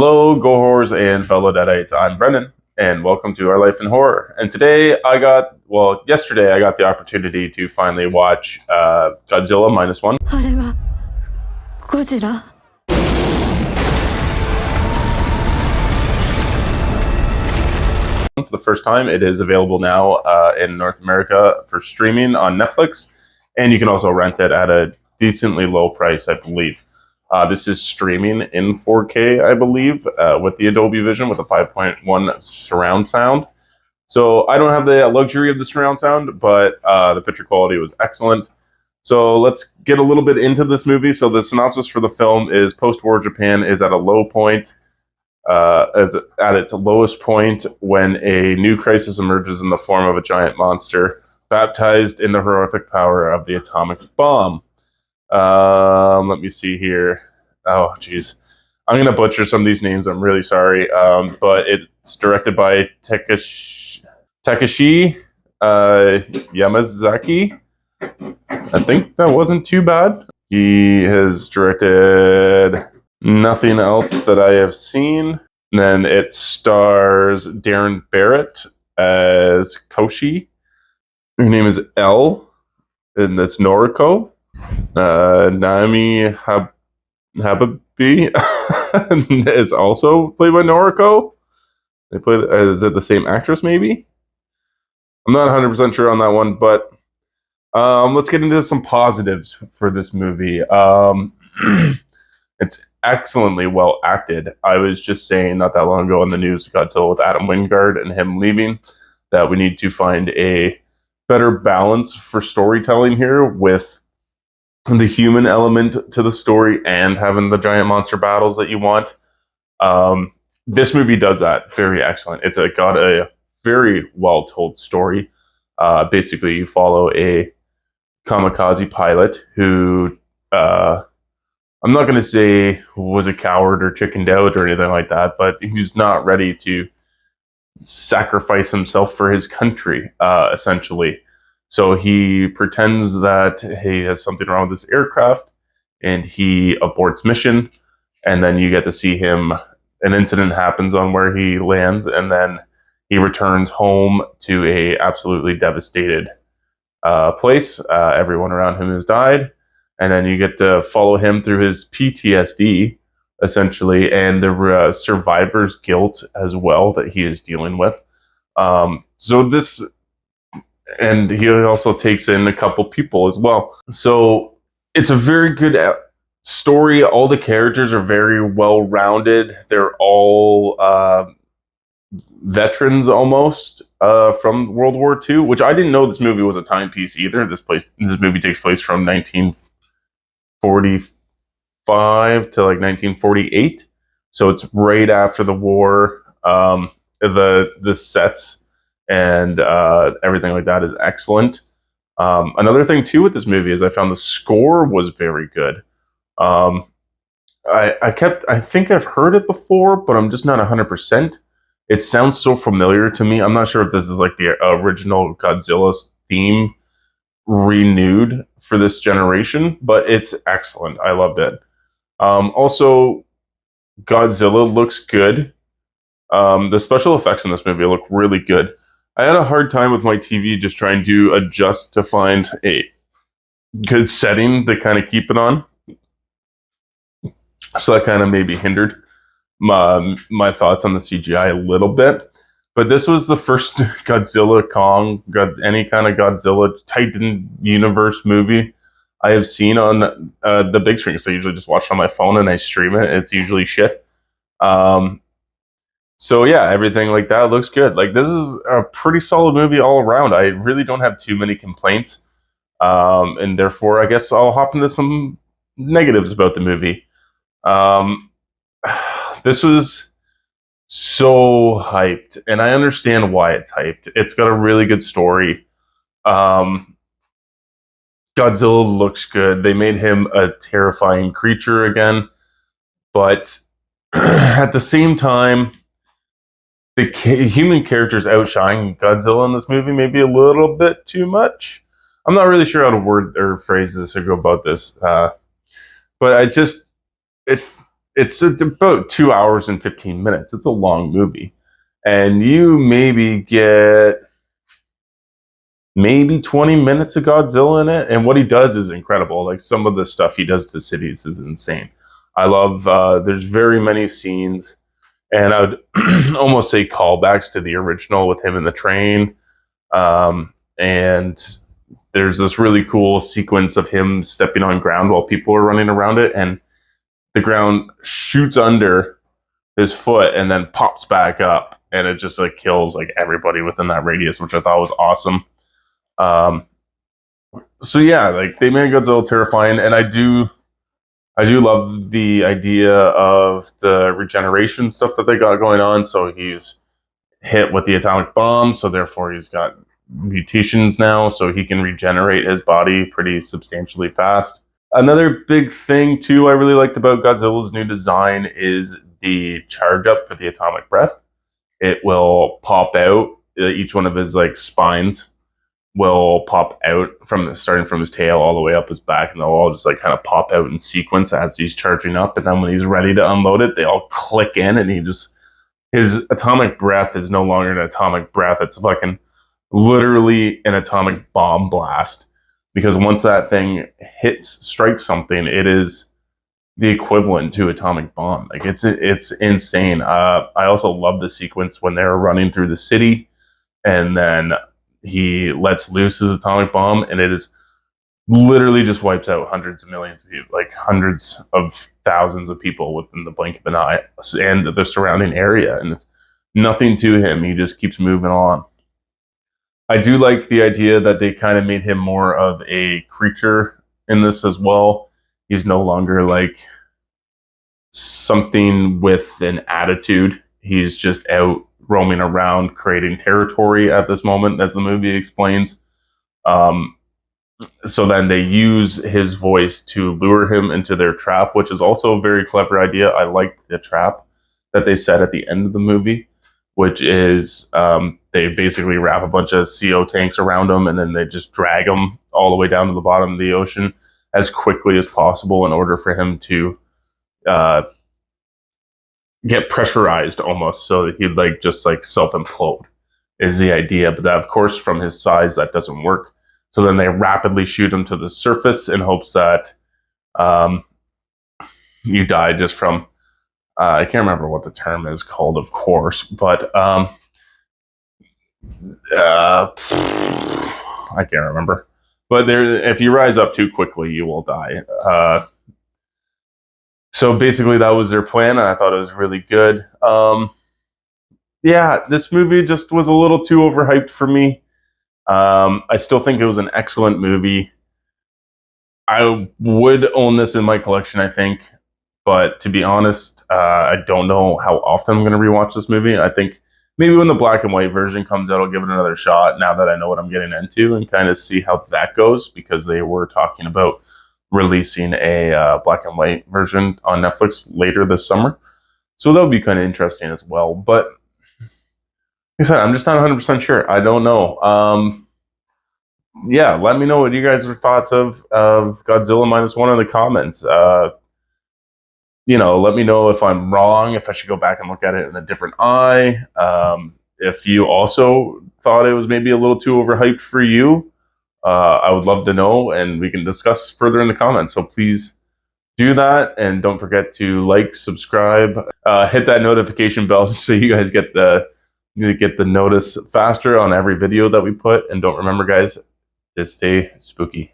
Hello, Go Horrors and fellow Deadites. I'm Brendan, and welcome to Our Life in Horror. And yesterday I got the opportunity to finally watch Godzilla Minus One. あれはゴジラ For the first time. It is available now in North America for streaming on Netflix, and you can also rent it at a decently low price, I believe. This is streaming in 4K, I believe, with the Adobe Vision with a 5.1 surround sound. So I don't have the luxury of the surround sound, but the picture quality was excellent. So let's get a little bit into this movie. So the synopsis for the film is post-war Japan is at a low point, at its lowest point when a new crisis emerges in the form of a giant monster baptized in the horrific power of the atomic bomb. Let me see here. Oh, geez. I'm going to butcher some of these names. I'm really sorry. But it's directed by Takashi Yamazaki. I think that wasn't too bad. He has directed nothing else that I have seen. And then it stars Darren Barrett as Koshi. Her name is Elle, and that's Noriko. Naomi Habibi is also played by Noriko. Is it the same actress, maybe? I'm not 100% sure on that one, but let's get into some positives for this movie. It's excellently well acted. I was just saying not that long ago on the news, Godzilla with Adam Wingard and him leaving, that we need to find a better balance for storytelling here with the human element to the story and having the giant monster battles that you want. This movie does that very excellent. It's got a very well told story. Basically, you follow a kamikaze pilot who I'm not going to say was a coward or chickened out or anything like that, but he's not ready to sacrifice himself for his country, essentially. So he pretends that he has something wrong with this aircraft, and he aborts mission, and then you get to see him. An incident happens on where he lands, and then he returns home to a absolutely devastated place. Everyone around him has died, and then you get to follow him through his PTSD, essentially, and the survivor's guilt as well that he is dealing with. And he also takes in a couple people as well. So it's a very good story. All the characters are very well rounded. They're all veterans almost from World War II, which I didn't know this movie was a timepiece either. This movie takes place from 1945 to like 1948, so it's right after the war. The sets and everything like that is excellent. Another thing too with this movie is I found the score was very good. I think I've heard it before, but I'm just not 100%. It sounds so familiar to me. I'm not sure if this is like the original Godzilla theme renewed for this generation, but it's excellent. I loved it. Also, Godzilla looks good. The special effects in this movie look really good. I had a hard time with my TV just trying to adjust to find a good setting to kind of keep it on. So that kind of maybe hindered my thoughts on the CGI a little bit. But this was the first Godzilla Kong, any kind of Godzilla Titan universe movie I have seen on the big screen. So I usually just watch it on my phone and I stream it. It's usually shit. So yeah, everything like that looks good. Like, this is a pretty solid movie all around. I really don't have too many complaints. And therefore, I guess I'll hop into some negatives about the movie. This was so hyped, and I understand why it's hyped. It's got a really good story. Godzilla looks good. They made him a terrifying creature again, but at the same time, the human characters outshine Godzilla in this movie maybe a little bit too much. I'm not really sure how to word or phrase this or go about this, but it's about 2 hours and 15 minutes. It's a long movie. And you maybe get maybe 20 minutes of Godzilla in it. And what he does is incredible. Like some of the stuff he does to cities is insane. I love, there's very many scenes, and I would almost say callbacks to the original with him in the train. And there's this really cool sequence of him stepping on ground while people are running around it, and the ground shoots under his foot and then pops back up, and it just like kills like everybody within that radius, which I thought was awesome. Um, so yeah, like they made Godzilla terrifying, and I do love the idea of the regeneration stuff that they got going on. So he's hit with the atomic bomb, so therefore he's got mutations now, so he can regenerate his body pretty substantially fast. Another big thing too I really liked about Godzilla's new design is the charge up for the atomic breath. It will pop out. Each one of his like spines will pop out from starting from his tail all the way up his back, and they'll all just like kind of pop out in sequence as he's charging up. And then when he's ready to unload it, they all click in, and his atomic breath is no longer an atomic breath. It's fucking literally an atomic bomb blast. Because once that thing strikes something, it is the equivalent to atomic bomb. Like it's insane. I also love the sequence when they're running through the city, and then he lets loose his atomic bomb, and it is literally just wipes out hundreds of millions of people, like hundreds of thousands of people within the blink of an eye and the surrounding area. And it's nothing to him. He just keeps moving on. I do like the idea that they kind of made him more of a creature in this as well. He's no longer like something with an attitude. He's just out roaming around, creating territory at this moment, as the movie explains. So then they use his voice to lure him into their trap, which is also a very clever idea. I like the trap that they set at the end of the movie, which is they basically wrap a bunch of CO tanks around him, and then they just drag him all the way down to the bottom of the ocean as quickly as possible in order for him to get pressurized almost, so that he'd like just like self implode is the idea. But that, of course, from his size, that doesn't work. So then they rapidly shoot him to the surface in hopes that you die just from I can't remember what the term is called, of course, but I can't remember. But if you rise up too quickly, you will die. So basically, that was their plan, and I thought it was really good. Yeah, this movie just was a little too overhyped for me. I still think it was an excellent movie. I would own this in my collection, I think. But to be honest, I don't know how often I'm going to rewatch this movie. I think maybe when the black and white version comes out, I'll give it another shot now that I know what I'm getting into and kind of see how that goes, because they were talking about releasing a black and white version on Netflix later this summer. So that would be kind of interesting as well. But like I said, I'm just not 100% sure. I don't know. Yeah, let me know what you guys are thoughts of Godzilla Minus One in the comments. Let me know if I'm wrong, if I should go back and look at it in a different eye. If you also thought it was maybe a little too overhyped for you, I would love to know, and we can discuss further in the comments. So please do that, and don't forget to like, subscribe, hit that notification bell so you guys get the notice faster on every video that we put. And don't remember, guys, to stay spooky.